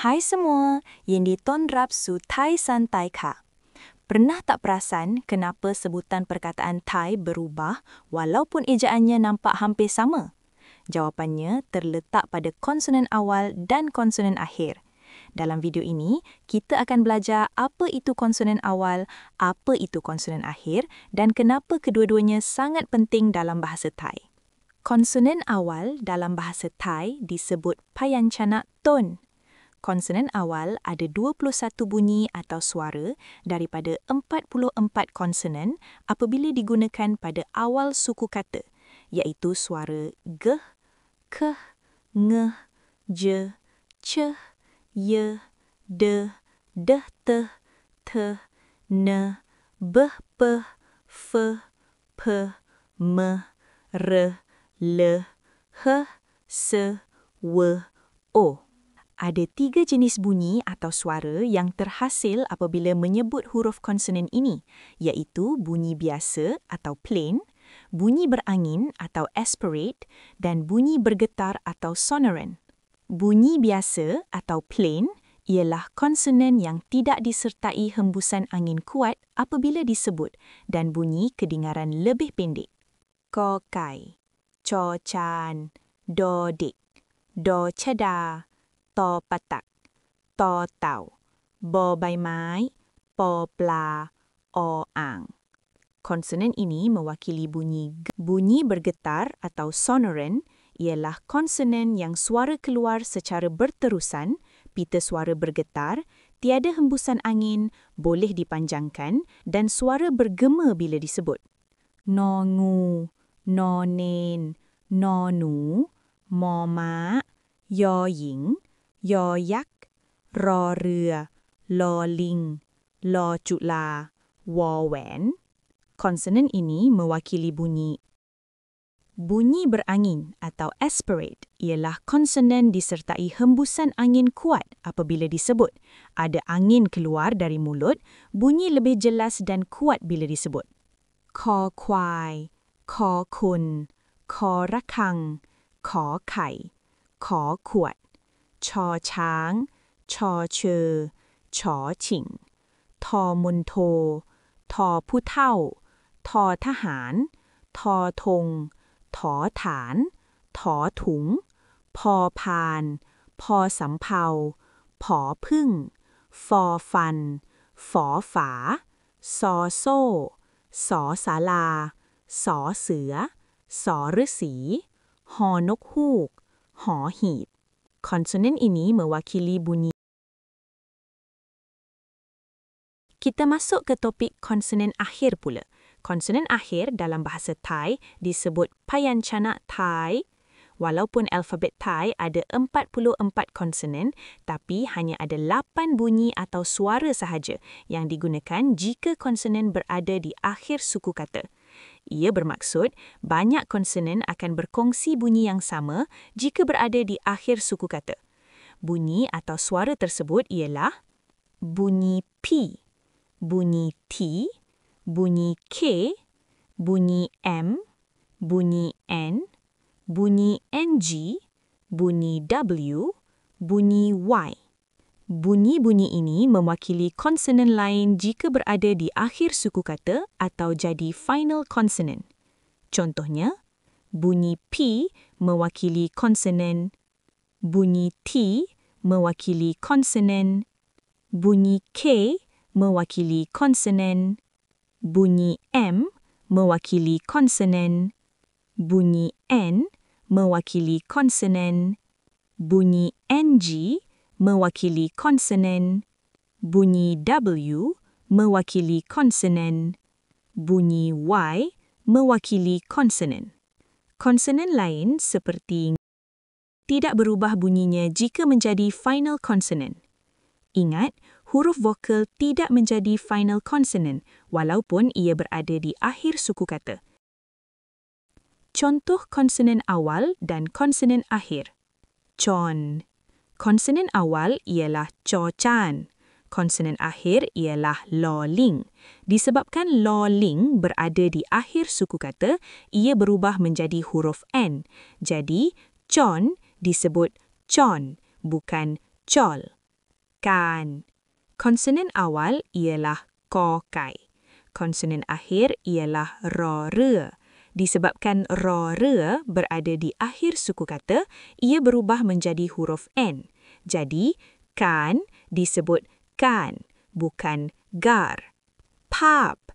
Hai semua, yang ditonrap su Thai san Thai ka. Pernah tak perasan kenapa sebutan perkataan Thai berubah walaupun ejaannya nampak hampir sama? Jawapannya terletak pada konsonan awal dan konsonan akhir. Dalam video ini, kita akan belajar apa itu konsonan awal, apa itu konsonan akhir dan kenapa kedua-duanya sangat penting dalam bahasa Thai. Konsonan awal dalam bahasa Thai disebut Payanchana Ton. Konsonan awal ada 21 bunyi atau suara daripada 44 konsonan apabila digunakan pada awal suku kata, iaitu suara g, k, ng, j, ch, y, d, t, th, n, b, p, f, p, m, r, l, h, s, w, o. Ada 3 jenis bunyi atau suara yang terhasil apabila menyebut huruf konsonan ini, iaitu bunyi biasa atau plain, bunyi berangin atau aspirate dan bunyi bergetar atau sonorant. Bunyi biasa atau plain ialah konsonan yang tidak disertai hembusan angin kuat apabila disebut dan bunyi kedengaran lebih pendek. Ko kai, cho chan, do dik, do chada, ตอปะตัก ตอเต่า บอใบไม้ ปอปลา ออ่าง Konsonan ini mewakili bunyi g. Bunyi bergetar atau sonorant ialah konsonan yang suara keluar secara berterusan, pita suara bergetar, tiada hembusan angin, boleh dipanjangkan dan suara bergema bila disebut. No ngu, no nen, no nu, mo ma, yo ying, ยอยักษ์ รอเรือ ลอลิง ลอจุลา วอแหวน Konsonan ini mewakili bunyi. Bunyi berangin atau aspirate ialah konsonan disertai hembusan angin kuat apabila disebut. Ada angin keluar dari mulut, bunyi lebih jelas dan kuat bila disebut. คอควาย คอคน คอระฆัง ขอไข่ ขอขวด ชอช้าง ชอเชอ ชอฉิง ทอมนโท ทอผู้เฒ่า ทอทหาร ทอธง ถอฐาน ถอถุง พอพาน พอสำเภา ผอพึ่ง ฟอฟัน ฝอฝา ซอโซ่ สอศาลา สอเสือ สอฤาษีหอนกฮูก หอหีบKonsonan ini mewakili bunyi. Kita masuk ke topik konsonan akhir pula. Konsonan akhir dalam bahasa Thai disebut Payanchana Thai. Walaupun alfabet Thai ada 44 konsonan, tapi hanya ada 8 bunyi atau suara sahaja yang digunakan jika konsonan berada di akhir suku kata. Ia bermaksud banyak konsonan akan berkongsi bunyi yang sama jika berada di akhir suku kata. Bunyi atau suara tersebut ialah bunyi P, bunyi T, bunyi K, bunyi M, bunyi N, bunyi NG, bunyi W, bunyi Y. Bunyi-bunyi ini mewakili konsonan lain jika berada di akhir suku kata atau jadi final consonant. Contohnya, bunyi P mewakili konsonan, bunyi T mewakili konsonan, bunyi K mewakili konsonan, bunyi M mewakili konsonan, bunyi N mewakili konsonan, bunyi NG mewakili konsonan, bunyi W mewakili konsonan, bunyi Y mewakili konsonan. Konsonan lain seperti tidak berubah bunyinya jika menjadi final consonant. Ingat, huruf vokal tidak menjadi final consonant walaupun ia berada di akhir suku kata. Contoh konsonan awal dan konsonan akhir. Con. Konsonan awal ialah cho chan. Konsonan akhir ialah lo ling. Disebabkan lo ling berada di akhir suku kata, ia berubah menjadi huruf N. Jadi, con disebut chon, bukan chol. kan. Konsonan awal ialah ko kai. Konsonan akhir ialah ro re. Disebabkan ro re berada di akhir suku kata, ia berubah menjadi huruf N. Jadi, kan disebut kan, bukan gar. Pap.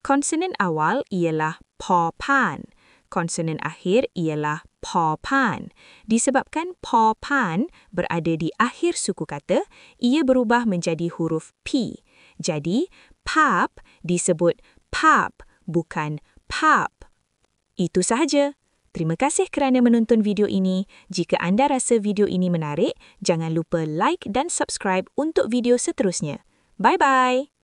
Konsonan awal ialah po pan. Konsonan akhir ialah po pan. Disebabkan po pan berada di akhir suku kata, ia berubah menjadi huruf P. Jadi, pap disebut pap, bukan pap. Itu sahaja. Terima kasih kerana menonton video ini. Jika anda rasa video ini menarik, jangan lupa like dan subscribe untuk video seterusnya. Bye-bye!